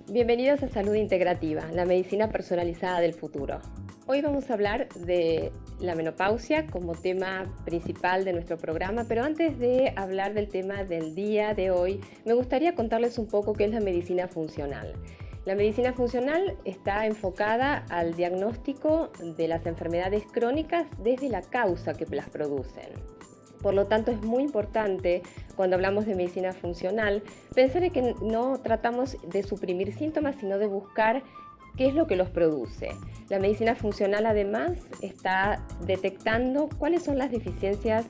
Bienvenidos a Salud Integrativa, la medicina personalizada del futuro. Hoy vamos a hablar de la menopausia como tema principal de nuestro programa, pero antes de hablar del tema del día de hoy, me gustaría contarles un poco qué es la medicina funcional. La medicina funcional está enfocada al diagnóstico de las enfermedades crónicas desde la causa que las producen. Por lo tanto, es muy importante, cuando hablamos de medicina funcional, pensar en que no tratamos de suprimir síntomas, sino de buscar qué es lo que los produce. La medicina funcional, además, está detectando cuáles son las deficiencias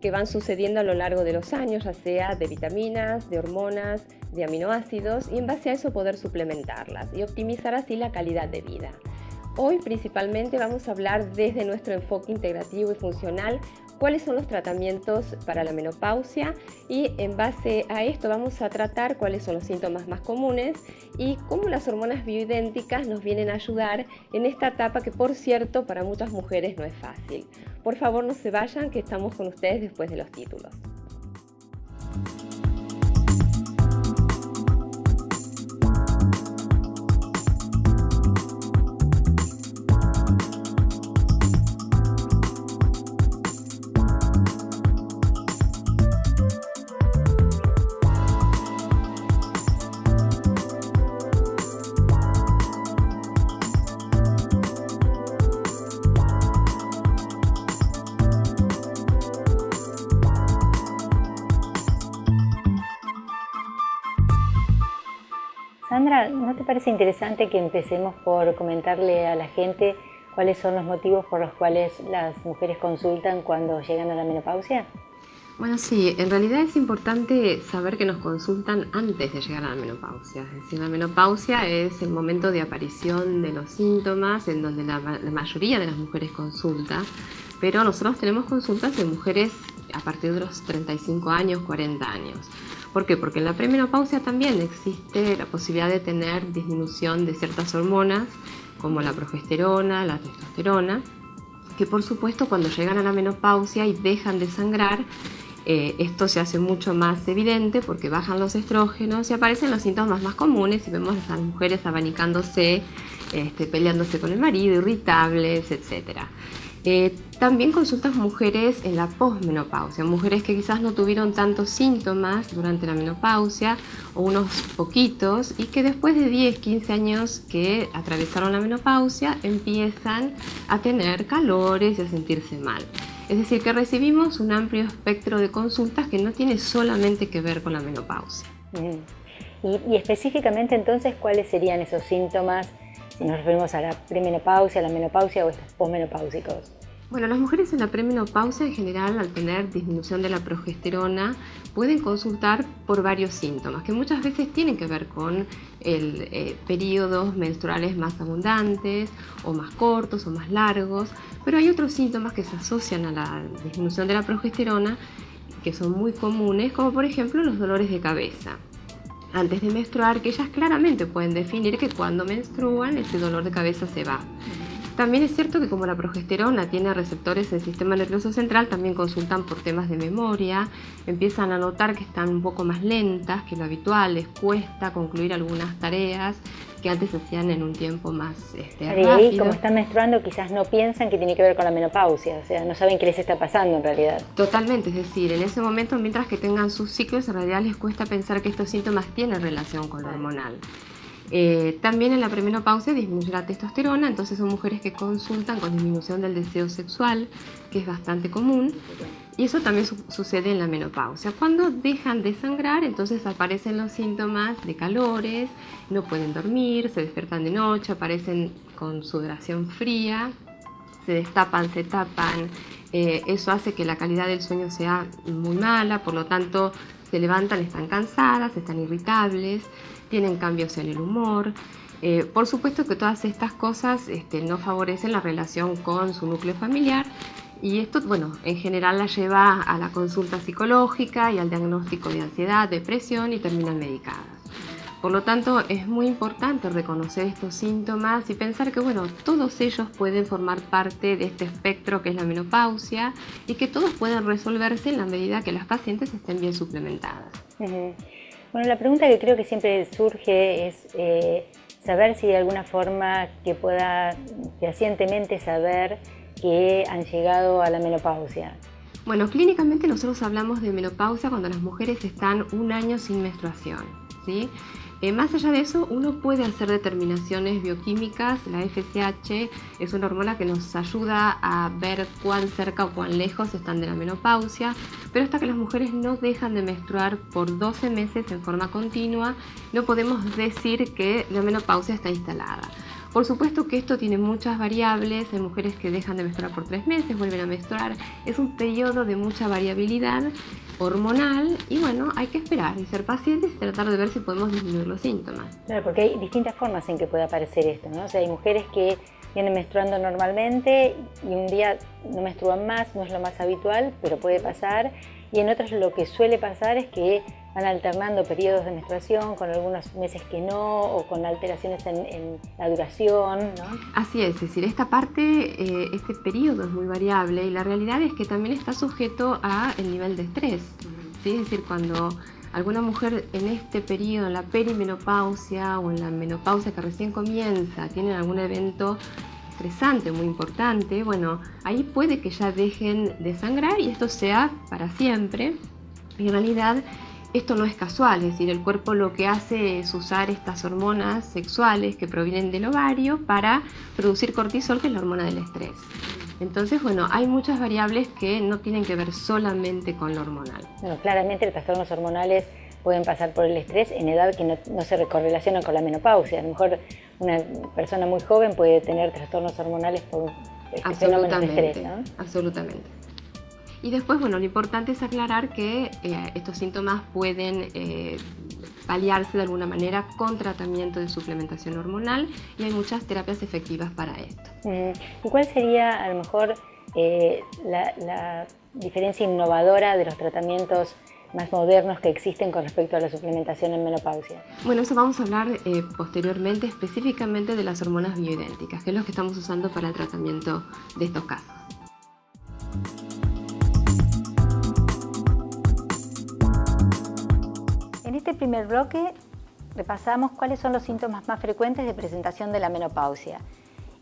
que van sucediendo a lo largo de los años, ya sea de vitaminas, de hormonas, de aminoácidos, y en base a eso poder suplementarlas y optimizar así la calidad de vida. Hoy principalmente vamos a hablar desde nuestro enfoque integrativo y funcional cuáles son los tratamientos para la menopausia y en base a esto vamos a tratar cuáles son los síntomas más comunes y cómo las hormonas bioidénticas nos vienen a ayudar en esta etapa que, por cierto, para muchas mujeres no es fácil. Por favor, no se vayan, que estamos con ustedes después de los títulos. Sandra, ¿no te parece interesante que empecemos por comentarle a la gente cuáles son los motivos por los cuales las mujeres consultan cuando llegan a la menopausia? Bueno, sí, en realidad es importante saber que nos consultan antes de llegar a la menopausia. Es decir, la menopausia es el momento de aparición de los síntomas en donde la mayoría de las mujeres consulta, pero nosotros tenemos consultas de mujeres a partir de los 35 años, 40 años. ¿Por qué? Porque en la premenopausia también existe la posibilidad de tener disminución de ciertas hormonas, como la progesterona, la testosterona, que por supuesto cuando llegan a la menopausia y dejan de sangrar, esto se hace mucho más evidente porque bajan los estrógenos y aparecen los síntomas más comunes y vemos a las mujeres abanicándose, peleándose con el marido, irritables, etc. También consultas mujeres en la posmenopausia, mujeres que quizás no tuvieron tantos síntomas durante la menopausia o unos poquitos y que después de 10, 15 años que atravesaron la menopausia empiezan a tener calores y a sentirse mal. Es decir, que recibimos un amplio espectro de consultas que no tiene solamente que ver con la menopausia. Y específicamente entonces, ¿cuáles serían esos síntomas si nos referimos a la premenopausia, la menopausia o estos posmenopáusicos? Bueno, las mujeres en la premenopausia en general, al tener disminución de la progesterona, pueden consultar por varios síntomas que muchas veces tienen que ver con periodos menstruales más abundantes o más cortos o más largos, pero hay otros síntomas que se asocian a la disminución de la progesterona que son muy comunes, como por ejemplo los dolores de cabeza antes de menstruar, que ellas claramente pueden definir que cuando menstruan ese dolor de cabeza se va. También es cierto que como la progesterona tiene receptores en el sistema nervioso central, también consultan por temas de memoria, empiezan a notar que están un poco más lentas que lo habitual, les cuesta concluir algunas tareas que antes se hacían en un tiempo más rápido. Y ahí, como están menstruando, quizás no piensan que tiene que ver con la menopausia, o sea, no saben qué les está pasando en realidad. Totalmente, es decir, en ese momento, mientras que tengan sus ciclos, en realidad les cuesta pensar que estos síntomas tienen relación con lo hormonal. También en la premenopausia disminuye la testosterona, entonces son mujeres que consultan con disminución del deseo sexual, que es bastante común, y eso también sucede en la menopausia. Cuando dejan de sangrar, entonces aparecen los síntomas de calores, no pueden dormir, se despiertan de noche, aparecen con sudoración fría, se destapan, se tapan, eso hace que la calidad del sueño sea muy mala, por lo tanto se levantan, están cansadas, están irritables, tienen cambios en el humor. Por supuesto que todas estas cosas no favorecen la relación con su núcleo familiar y esto, bueno, en general la lleva a la consulta psicológica y al diagnóstico de ansiedad, depresión y terminan medicadas. Por lo tanto, es muy importante reconocer estos síntomas y pensar que, bueno, todos ellos pueden formar parte de este espectro que es la menopausia y que todos pueden resolverse en la medida que las pacientes estén bien suplementadas. Bueno, la pregunta que creo que siempre surge es saber si de alguna forma que pueda fehacientemente saber que han llegado a la menopausia. Bueno, clínicamente nosotros hablamos de menopausia cuando las mujeres están un año sin menstruación, ¿sí? Más allá de eso, uno puede hacer determinaciones bioquímicas. La FSH es una hormona que nos ayuda a ver cuán cerca o cuán lejos están de la menopausia, pero hasta que las mujeres no dejan de menstruar por 12 meses en forma continua, no podemos decir que la menopausia está instalada. Por supuesto que esto tiene muchas variables. Hay mujeres que dejan de menstruar por 3 meses, vuelven a menstruar. Es un periodo de mucha variabilidad hormonal y bueno, hay que esperar y ser pacientes y tratar de ver si podemos disminuir los síntomas. Claro, porque hay distintas formas en que puede aparecer esto, ¿no? O sea, hay mujeres que vienen menstruando normalmente y un día no menstruan más, no es lo más habitual, pero puede pasar. Y en otras lo que suele pasar es que van alternando periodos de menstruación con algunos meses que no, o con alteraciones en la duración, ¿no? Así es decir, esta parte, este periodo es muy variable y la realidad es que también está sujeto a el nivel de estrés, ¿sí? Es decir, cuando alguna mujer en este periodo, en la perimenopausia o en la menopausia que recién comienza, tienen algún evento estresante muy importante, bueno, ahí puede que ya dejen de sangrar y esto sea para siempre. Y en realidad esto no es casual, es decir, el cuerpo lo que hace es usar estas hormonas sexuales que provienen del ovario para producir cortisol, que es la hormona del estrés. Entonces, bueno, hay muchas variables que no tienen que ver solamente con lo hormonal. Bueno, claramente los trastornos hormonales pueden pasar por el estrés en edad que no se correlacionan con la menopausia. A lo mejor una persona muy joven puede tener trastornos hormonales por este fenómeno de estrés, ¿no? Absolutamente. Y después, bueno, lo importante es aclarar que estos síntomas pueden paliarse de alguna manera con tratamiento de suplementación hormonal y hay muchas terapias efectivas para esto. ¿Y cuál sería a lo mejor la diferencia innovadora de los tratamientos más modernos que existen con respecto a la suplementación en menopausia? Bueno, eso vamos a hablar posteriormente específicamente de las hormonas bioidénticas, que es lo que estamos usando para el tratamiento de estos casos. En este primer bloque repasamos cuáles son los síntomas más frecuentes de presentación de la menopausia.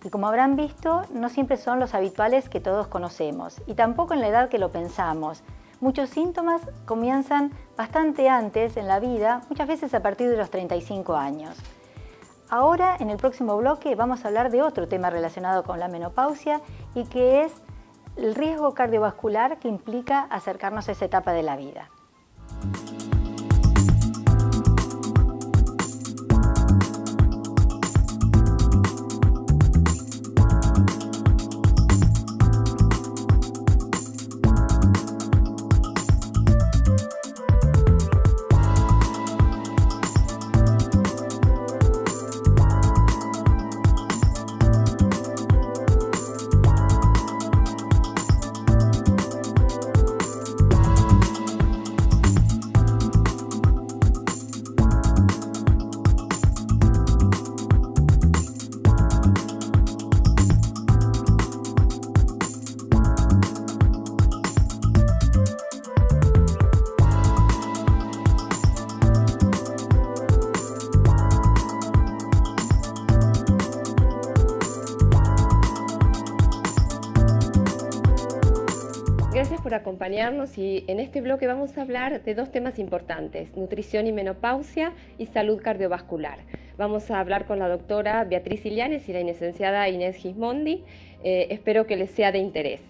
Y como habrán visto, no siempre son los habituales que todos conocemos y tampoco en la edad que lo pensamos. Muchos síntomas comienzan bastante antes en la vida, muchas veces a partir de los 35 años. Ahora, en el próximo bloque, vamos a hablar de otro tema relacionado con la menopausia y que es el riesgo cardiovascular que implica acercarnos a esa etapa de la vida. Gracias por acompañarnos y en este bloque vamos a hablar de dos temas importantes, nutrición y menopausia y salud cardiovascular. Vamos a hablar con la doctora Beatriz Illanes y la licenciada Inés Gismondi. Espero que les sea de interés.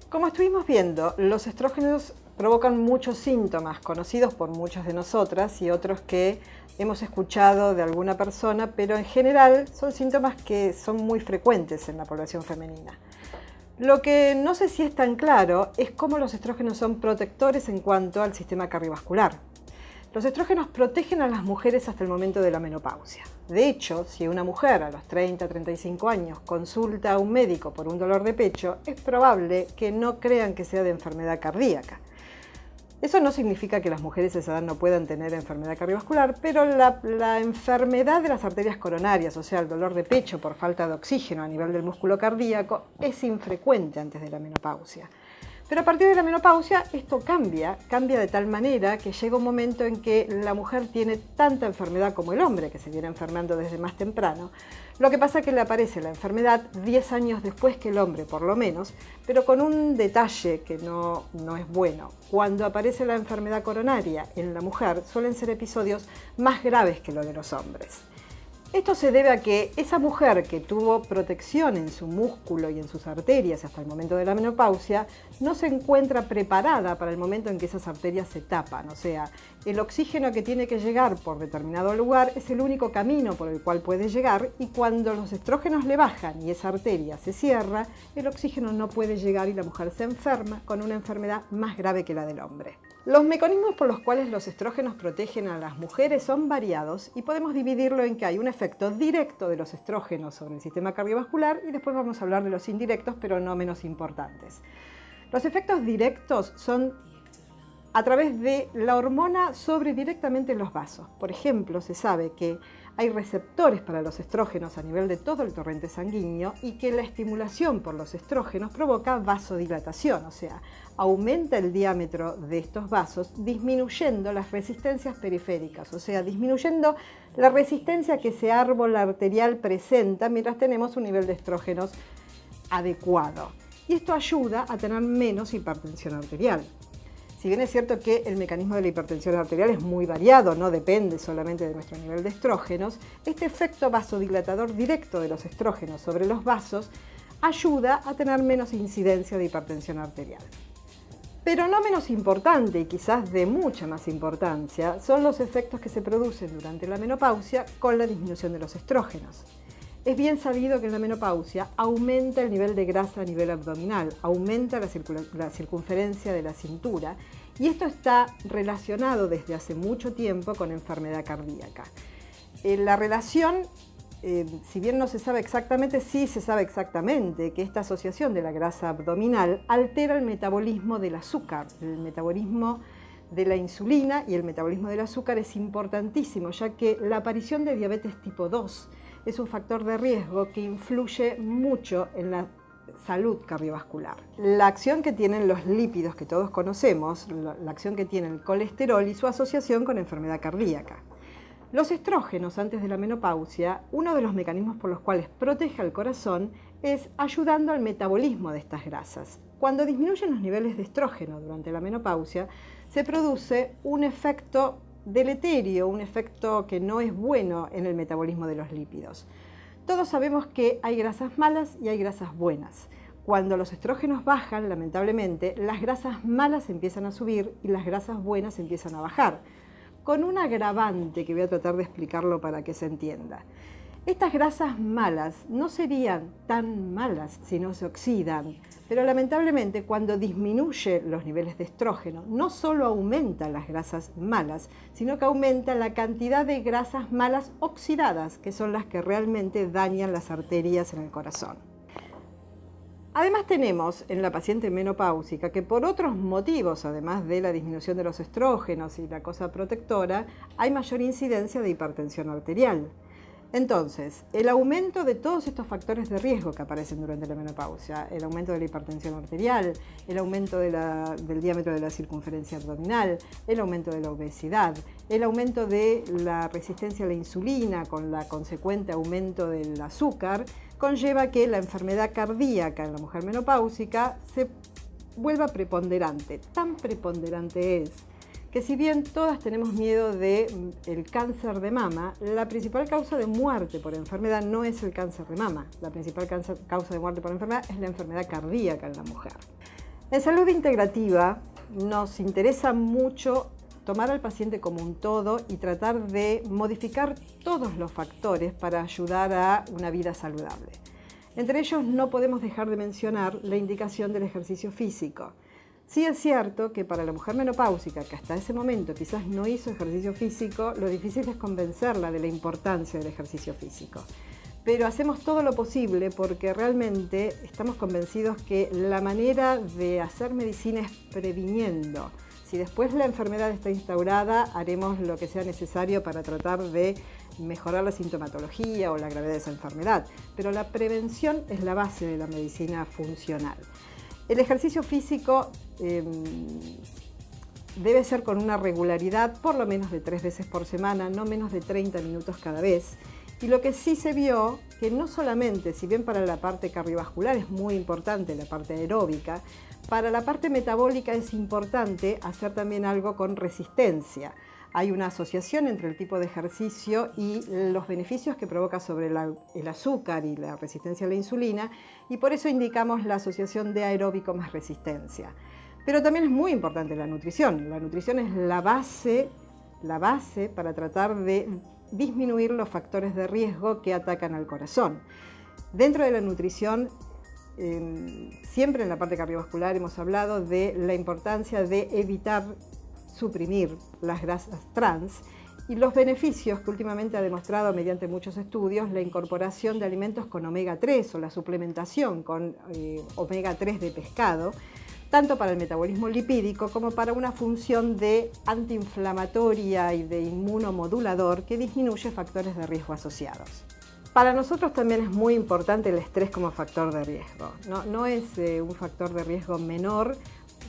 Como estuvimos viendo, los estrógenos provocan muchos síntomas conocidos por muchas de nosotras y otros que hemos escuchado de alguna persona, pero en general son síntomas que son muy frecuentes en la población femenina. Lo que no sé si es tan claro es cómo los estrógenos son protectores en cuanto al sistema cardiovascular. Los estrógenos protegen a las mujeres hasta el momento de la menopausia. De hecho, si una mujer a los 30-35 años consulta a un médico por un dolor de pecho, es probable que no crean que sea de enfermedad cardíaca. Eso no significa que las mujeres a esa edad no puedan tener enfermedad cardiovascular, pero la enfermedad de las arterias coronarias, o sea, el dolor de pecho por falta de oxígeno a nivel del músculo cardíaco, es infrecuente antes de la menopausia. Pero a partir de la menopausia esto cambia de tal manera que llega un momento en que la mujer tiene tanta enfermedad como el hombre, que se viene enfermando desde más temprano. Lo que pasa es que le aparece la enfermedad 10 años después que el hombre, por lo menos, pero con un detalle que no es bueno. Cuando aparece la enfermedad coronaria en la mujer, suelen ser episodios más graves que los de los hombres. Esto se debe a que esa mujer que tuvo protección en su músculo y en sus arterias hasta el momento de la menopausia no se encuentra preparada para el momento en que esas arterias se tapan. O sea, el oxígeno que tiene que llegar por determinado lugar es el único camino por el cual puede llegar, y cuando los estrógenos le bajan y esa arteria se cierra, el oxígeno no puede llegar y la mujer se enferma con una enfermedad más grave que la del hombre. Los mecanismos por los cuales los estrógenos protegen a las mujeres son variados y podemos dividirlo en que hay un efecto directo de los estrógenos sobre el sistema cardiovascular y después vamos a hablar de los indirectos, pero no menos importantes. Los efectos directos son a través de la hormona sobre directamente los vasos. Por ejemplo, se sabe que hay receptores para los estrógenos a nivel de todo el torrente sanguíneo y que la estimulación por los estrógenos provoca vasodilatación, o sea, aumenta el diámetro de estos vasos, disminuyendo las resistencias periféricas, o sea, disminuyendo la resistencia que ese árbol arterial presenta mientras tenemos un nivel de estrógenos adecuado. Y esto ayuda a tener menos hipertensión arterial. Si bien es cierto que el mecanismo de la hipertensión arterial es muy variado, no depende solamente de nuestro nivel de estrógenos, este efecto vasodilatador directo de los estrógenos sobre los vasos ayuda a tener menos incidencia de hipertensión arterial. Pero no menos importante, y quizás de mucha más importancia, son los efectos que se producen durante la menopausia con la disminución de los estrógenos. Es bien sabido que en la menopausia aumenta el nivel de grasa a nivel abdominal, aumenta la circunferencia de la cintura, y esto está relacionado desde hace mucho tiempo con enfermedad cardíaca. La relación, si bien no se sabe exactamente, sí se sabe exactamente que esta asociación de la grasa abdominal altera el metabolismo del azúcar. El metabolismo de la insulina y el metabolismo del azúcar es importantísimo, ya que la aparición de diabetes tipo 2 es un factor de riesgo que influye mucho en la salud cardiovascular. La acción que tienen los lípidos que todos conocemos, la acción que tiene el colesterol y su asociación con enfermedad cardíaca. Los estrógenos antes de la menopausia, uno de los mecanismos por los cuales protege al corazón es ayudando al metabolismo de estas grasas. Cuando disminuyen los niveles de estrógeno durante la menopausia, se produce un efecto deleterio, un efecto que no es bueno en el metabolismo de los lípidos. Todos sabemos que hay grasas malas y hay grasas buenas. Cuando los estrógenos bajan, lamentablemente, las grasas malas empiezan a subir y las grasas buenas empiezan a bajar, con un agravante que voy a tratar de explicarlo para que se entienda. Estas grasas malas no serían tan malas si no se oxidan, pero lamentablemente cuando disminuye los niveles de estrógeno, no solo aumentan las grasas malas, sino que aumenta la cantidad de grasas malas oxidadas, que son las que realmente dañan las arterias en el corazón. Además tenemos en la paciente menopáusica que por otros motivos, además de la disminución de los estrógenos y la cosa protectora, hay mayor incidencia de hipertensión arterial. Entonces, el aumento de todos estos factores de riesgo que aparecen durante la menopausia, el aumento de la hipertensión arterial, el aumento del diámetro de la circunferencia abdominal, el aumento de la obesidad, el aumento de la resistencia a la insulina con la consecuente aumento del azúcar, conlleva que la enfermedad cardíaca en la mujer menopáusica se vuelva preponderante. Tan preponderante es que si bien todas tenemos miedo del cáncer de mama, la principal causa de muerte por enfermedad no es el cáncer de mama. La principal causa de muerte por enfermedad es la enfermedad cardíaca en la mujer. En salud integrativa nos interesa mucho tomar al paciente como un todo y tratar de modificar todos los factores para ayudar a una vida saludable. Entre ellos no podemos dejar de mencionar la indicación del ejercicio físico. Sí es cierto que para la mujer menopáusica, que hasta ese momento quizás no hizo ejercicio físico, lo difícil es convencerla de la importancia del ejercicio físico. Pero hacemos todo lo posible porque realmente estamos convencidos que la manera de hacer medicina es previniendo. Si después la enfermedad está instaurada, haremos lo que sea necesario para tratar de mejorar la sintomatología o la gravedad de esa enfermedad. Pero la prevención es la base de la medicina funcional. El ejercicio físico debe ser con una regularidad por lo menos de 3 veces por semana, no menos de 30 minutos cada vez. Y lo que sí se vio, que no solamente, si bien para la parte cardiovascular es muy importante la parte aeróbica, para la parte metabólica es importante hacer también algo con resistencia. Hay una asociación entre el tipo de ejercicio y los beneficios que provoca sobre el azúcar y la resistencia a la insulina, y por eso indicamos la asociación de aeróbico más resistencia. Pero también es muy importante la nutrición. La nutrición es la base para tratar de disminuir los factores de riesgo que atacan al corazón. Dentro de la nutrición, siempre en la parte cardiovascular hemos hablado de la importancia de evitar suprimir las grasas trans y los beneficios que últimamente ha demostrado mediante muchos estudios la incorporación de alimentos con omega 3 o la suplementación con omega 3 de pescado, tanto para el metabolismo lipídico como para una función de antiinflamatoria y de inmunomodulador que disminuye factores de riesgo asociados. Para nosotros también es muy importante el estrés como factor de riesgo. No es un factor de riesgo menor,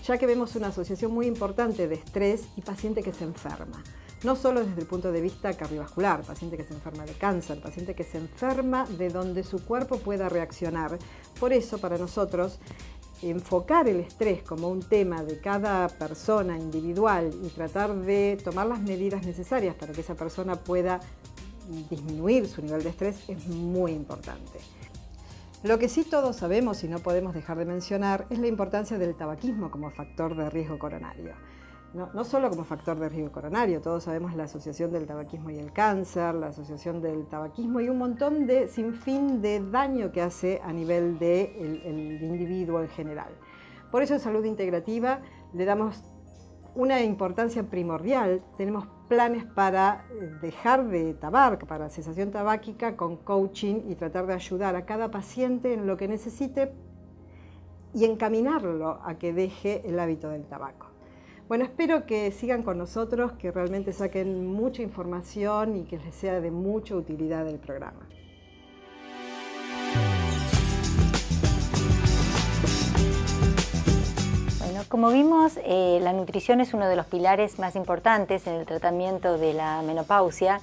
ya que vemos una asociación muy importante de estrés y paciente que se enferma. No solo desde el punto de vista cardiovascular, paciente que se enferma de cáncer, paciente que se enferma de donde su cuerpo pueda reaccionar. Por eso, para nosotros, enfocar el estrés como un tema de cada persona individual y tratar de tomar las medidas necesarias para que esa persona pueda disminuir su nivel de estrés es muy importante. Lo que sí todos sabemos y no podemos dejar de mencionar es la importancia del tabaquismo como factor de riesgo coronario. No solo como factor de riesgo coronario, todos sabemos la asociación del tabaquismo y el cáncer, la asociación del tabaquismo y un montón de sinfín de daño que hace a nivel del individuo en general. Por eso en Salud Integrativa le damos una importancia primordial. Tenemos planes para dejar de tabaco, para cesación tabáquica con coaching y tratar de ayudar a cada paciente en lo que necesite y encaminarlo a que deje el hábito del tabaco. Bueno, espero que sigan con nosotros, que realmente saquen mucha información y que les sea de mucha utilidad el programa. Bueno, como vimos, la nutrición es uno de los pilares más importantes en el tratamiento de la menopausia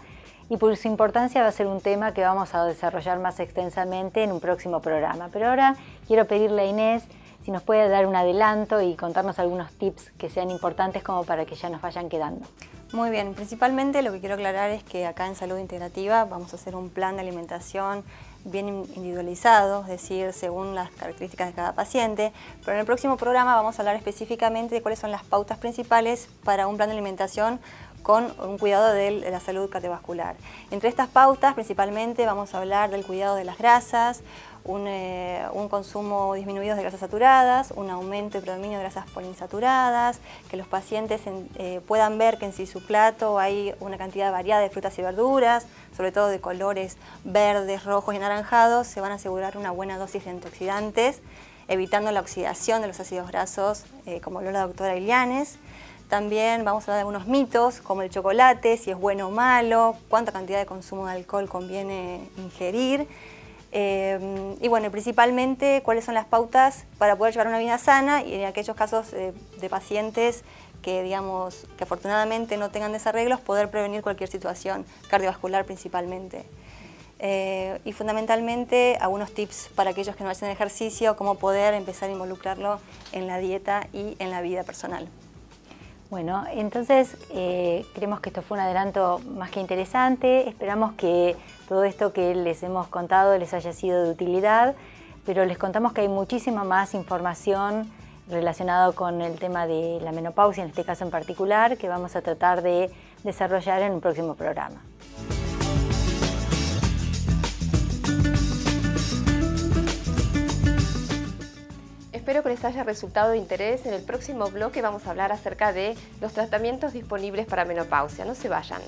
y por su importancia va a ser un tema que vamos a desarrollar más extensamente en un próximo programa. Pero ahora quiero pedirle a Inés si nos puede dar un adelanto y contarnos algunos tips que sean importantes como para que ya nos vayan quedando. Muy bien, principalmente lo que quiero aclarar es que acá en Salud Integrativa vamos a hacer un plan de alimentación bien individualizado, es decir, según las características de cada paciente, pero en el próximo programa vamos a hablar específicamente de cuáles son las pautas principales para un plan de alimentación con un cuidado de la salud cardiovascular. Entre estas pautas, principalmente, vamos a hablar del cuidado de las grasas, un consumo disminuido de grasas saturadas, un aumento y predominio de grasas poliinsaturadas, que los pacientes puedan ver que en su plato hay una cantidad variada de frutas y verduras, sobre todo de colores verdes, rojos y anaranjados, se van a asegurar una buena dosis de antioxidantes, evitando la oxidación de los ácidos grasos, como habló la doctora Ilianes. También vamos a hablar de algunos mitos, como el chocolate, si es bueno o malo, cuánta cantidad de consumo de alcohol conviene ingerir. Y bueno, principalmente cuáles son las pautas para poder llevar una vida sana y en aquellos casos de pacientes que, digamos, que afortunadamente no tengan desarreglos, poder prevenir cualquier situación cardiovascular principalmente. Y fundamentalmente algunos tips para aquellos que no hacen ejercicio, cómo poder empezar a involucrarlo en la dieta y en la vida personal. Bueno, entonces creemos que esto fue un adelanto más que interesante. Esperamos que todo esto que les hemos contado les haya sido de utilidad, pero les contamos que hay muchísima más información relacionada con el tema de la menopausia, en este caso en particular, que vamos a tratar de desarrollar en un próximo programa. Espero que les haya resultado de interés. En el próximo bloque vamos a hablar acerca de los tratamientos disponibles para menopausia. No se vayan.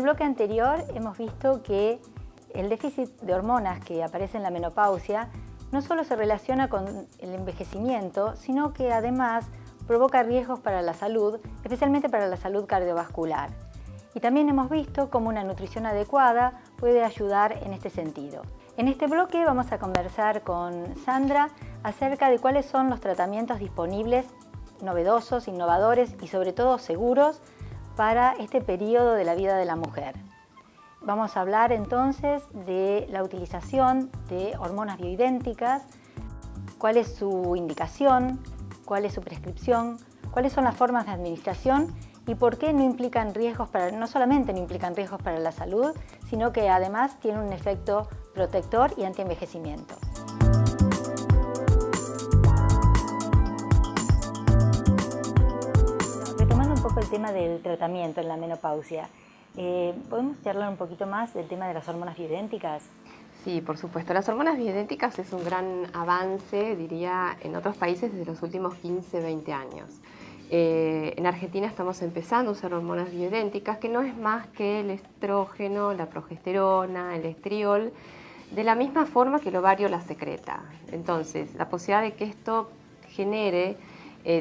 bloque anterior hemos visto que el déficit de hormonas que aparece en la menopausia no solo se relaciona con el envejecimiento, sino que además provoca riesgos para la salud, especialmente para la salud cardiovascular. Y también hemos visto cómo una nutrición adecuada puede ayudar en este sentido. En este bloque vamos a conversar con Sandra acerca de cuáles son los tratamientos disponibles, novedosos, innovadores y sobre todo seguros para este periodo de la vida de la mujer. Vamos a hablar entonces de la utilización de hormonas bioidénticas, cuál es su indicación, cuál es su prescripción, cuáles son las formas de administración y por qué no implican riesgos no solamente no implican riesgos para la salud, sino que además tienen un efecto protector y antienvejecimiento. Retomando un poco el tema del tratamiento en la menopausia, ¿podemos charlar un poquito más del tema de las hormonas bioidénticas? Sí, por supuesto. Las hormonas bioidénticas es un gran avance, diría, en otros países desde los últimos 15, 20 años. En Argentina estamos empezando a usar hormonas bioidénticas, que no es más que el estrógeno, la progesterona, el estriol, de la misma forma que el ovario la secreta. Entonces, la posibilidad de que esto genere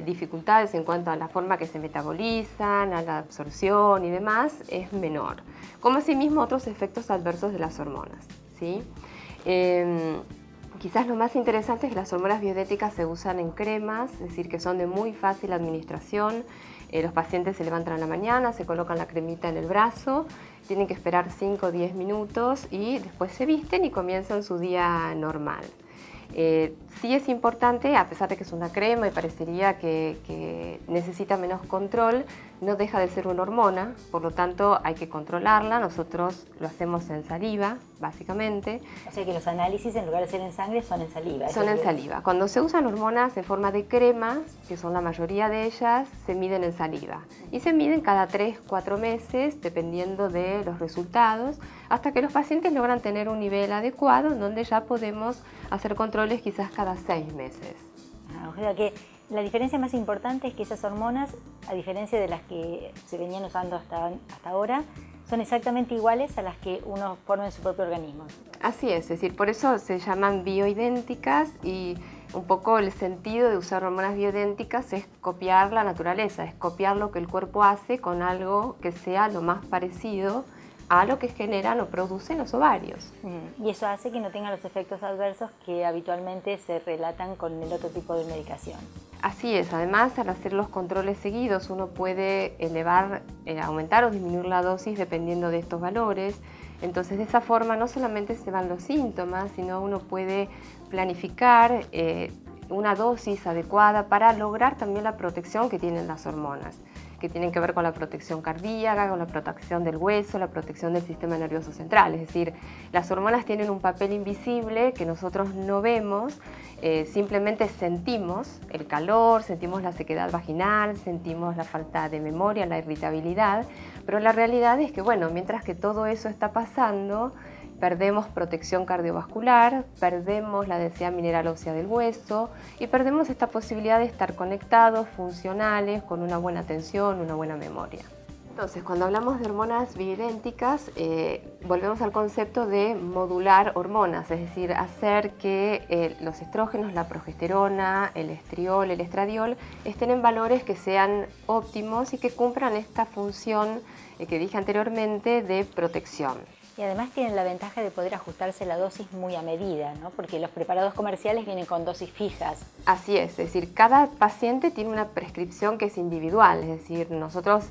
dificultades en cuanto a la forma que se metabolizan, a la absorción y demás, es menor. Como asimismo otros efectos adversos de las hormonas, ¿sí? Quizás lo más interesante es que las hormonas bioidénticas se usan en cremas, es decir, que son de muy fácil administración. Los pacientes se levantan a la mañana, se colocan la cremita en el brazo, tienen que esperar 5 o 10 minutos y después se visten y comienzan su día normal. Sí es importante, a pesar de que es una crema y parecería que necesita menos control, no deja de ser una hormona, por lo tanto hay que controlarla. Nosotros lo hacemos en saliva, básicamente. O sea que los análisis, en lugar de ser en sangre, son en saliva. Son en saliva. Cuando se usan hormonas en forma de cremas, que son la mayoría de ellas, se miden en saliva. Y se miden cada 3-4 meses, dependiendo de los resultados, hasta que los pacientes logran tener un nivel adecuado, en donde ya podemos hacer controles quizás cada 6 meses. O sea que la diferencia más importante es que esas hormonas, a diferencia de las que se venían usando hasta ahora, son exactamente iguales a las que uno forma en su propio organismo. Así es decir, por eso se llaman bioidénticas y un poco el sentido de usar hormonas bioidénticas es copiar la naturaleza, es copiar lo que el cuerpo hace con algo que sea lo más parecido a lo que generan o producen los ovarios. Y eso hace que no tengan los efectos adversos que habitualmente se relatan con el otro tipo de medicación. Así es, además al hacer los controles seguidos uno puede elevar, aumentar o disminuir la dosis dependiendo de estos valores. Entonces de esa forma no solamente se van los síntomas, sino uno puede planificar una dosis adecuada para lograr también la protección que tienen las hormonas, que tienen que ver con la protección cardíaca, con la protección del hueso, la protección del sistema nervioso central. Es decir, las hormonas tienen un papel invisible que nosotros no vemos, simplemente sentimos el calor, sentimos la sequedad vaginal, sentimos la falta de memoria, la irritabilidad, pero la realidad es que, bueno, mientras que todo eso está pasando, perdemos protección cardiovascular, perdemos la densidad mineral ósea del hueso y perdemos esta posibilidad de estar conectados, funcionales, con una buena atención, una buena memoria. Entonces, cuando hablamos de hormonas bioidénticas, volvemos al concepto de modular hormonas, es decir, hacer que los estrógenos, la progesterona, el estriol, el estradiol, estén en valores que sean óptimos y que cumplan esta función que dije anteriormente de protección. Y además tienen la ventaja de poder ajustarse la dosis muy a medida, ¿no? Porque los preparados comerciales vienen con dosis fijas. Así es decir, cada paciente tiene una prescripción que es individual, es decir, nosotros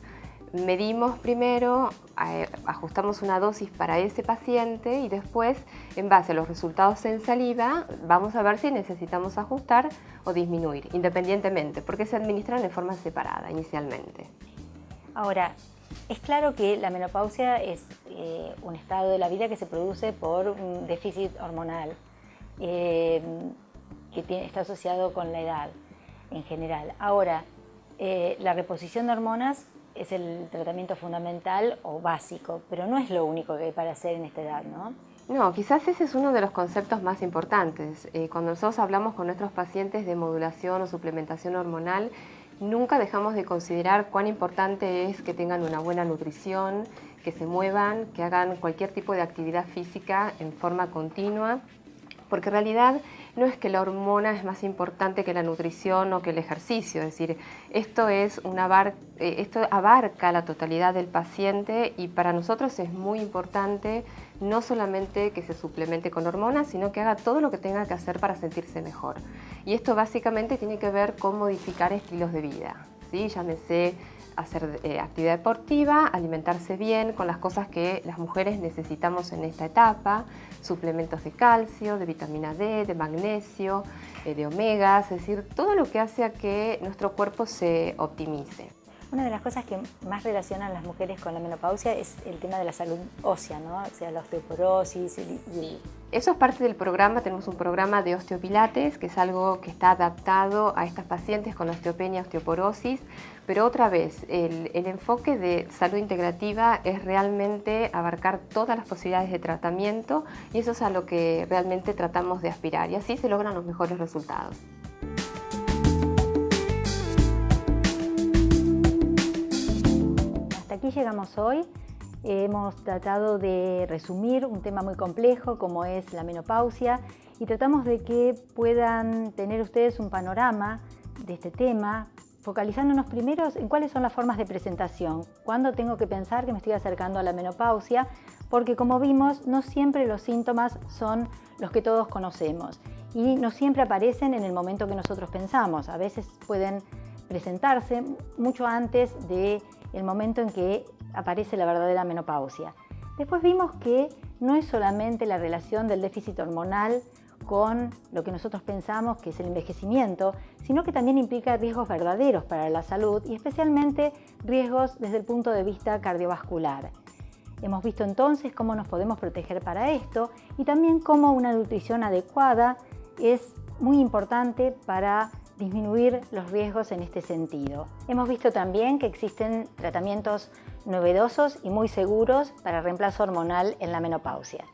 medimos primero, ajustamos una dosis para ese paciente y después, en base a los resultados en saliva, vamos a ver si necesitamos ajustar o disminuir, independientemente, porque se administran de forma separada inicialmente. Ahora, es claro que la menopausia es un estado de la vida que se produce por un déficit hormonal que está asociado con la edad en general. Ahora, la reposición de hormonas es el tratamiento fundamental o básico, pero no es lo único que hay para hacer en esta edad, ¿no? No, quizás ese es uno de los conceptos más importantes. Cuando nosotros hablamos con nuestros pacientes de modulación o suplementación hormonal, nunca dejamos de considerar cuán importante es que tengan una buena nutrición, que se muevan, que hagan cualquier tipo de actividad física en forma continua, porque en realidad no es que la hormona es más importante que la nutrición o que el ejercicio, es decir, esto abarca la totalidad del paciente y para nosotros es muy importante no solamente que se suplemente con hormonas, sino que haga todo lo que tenga que hacer para sentirse mejor. Y esto básicamente tiene que ver con modificar estilos de vida, ¿sí? Llámese hacer actividad deportiva, alimentarse bien con las cosas que las mujeres necesitamos en esta etapa, suplementos de calcio, de vitamina D, de magnesio, de omegas, es decir, todo lo que hace a que nuestro cuerpo se optimice. Una de las cosas que más relacionan las mujeres con la menopausia es el tema de la salud ósea, ¿no? O sea, la osteoporosis y... Eso es parte del programa. Tenemos un programa de osteopilates, que es algo que está adaptado a estas pacientes con osteopenia, osteoporosis, pero otra vez, el enfoque de salud integrativa es realmente abarcar todas las posibilidades de tratamiento y eso es a lo que realmente tratamos de aspirar y así se logran los mejores resultados. Hasta aquí llegamos hoy. Hemos tratado de resumir un tema muy complejo como es la menopausia y tratamos de que puedan tener ustedes un panorama de este tema, focalizándonos primero en cuáles son las formas de presentación, cuándo tengo que pensar que me estoy acercando a la menopausia, porque como vimos, no siempre los síntomas son los que todos conocemos y no siempre aparecen en el momento que nosotros pensamos. A veces pueden presentarse mucho antes del momento en que aparece la verdadera menopausia. Después vimos que no es solamente la relación del déficit hormonal con lo que nosotros pensamos que es el envejecimiento, sino que también implica riesgos verdaderos para la salud y especialmente riesgos desde el punto de vista cardiovascular. Hemos visto entonces cómo nos podemos proteger para esto y también cómo una nutrición adecuada es muy importante para disminuir los riesgos en este sentido. Hemos visto también que existen tratamientos novedosos y muy seguros para reemplazo hormonal en la menopausia.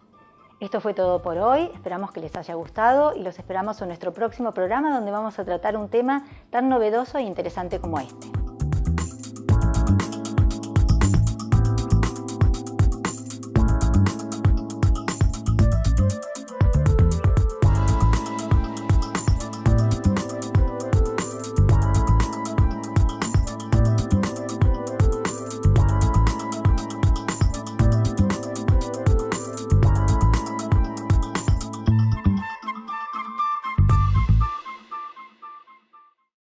Esto fue todo por hoy, esperamos que les haya gustado y los esperamos en nuestro próximo programa donde vamos a tratar un tema tan novedoso e interesante como este.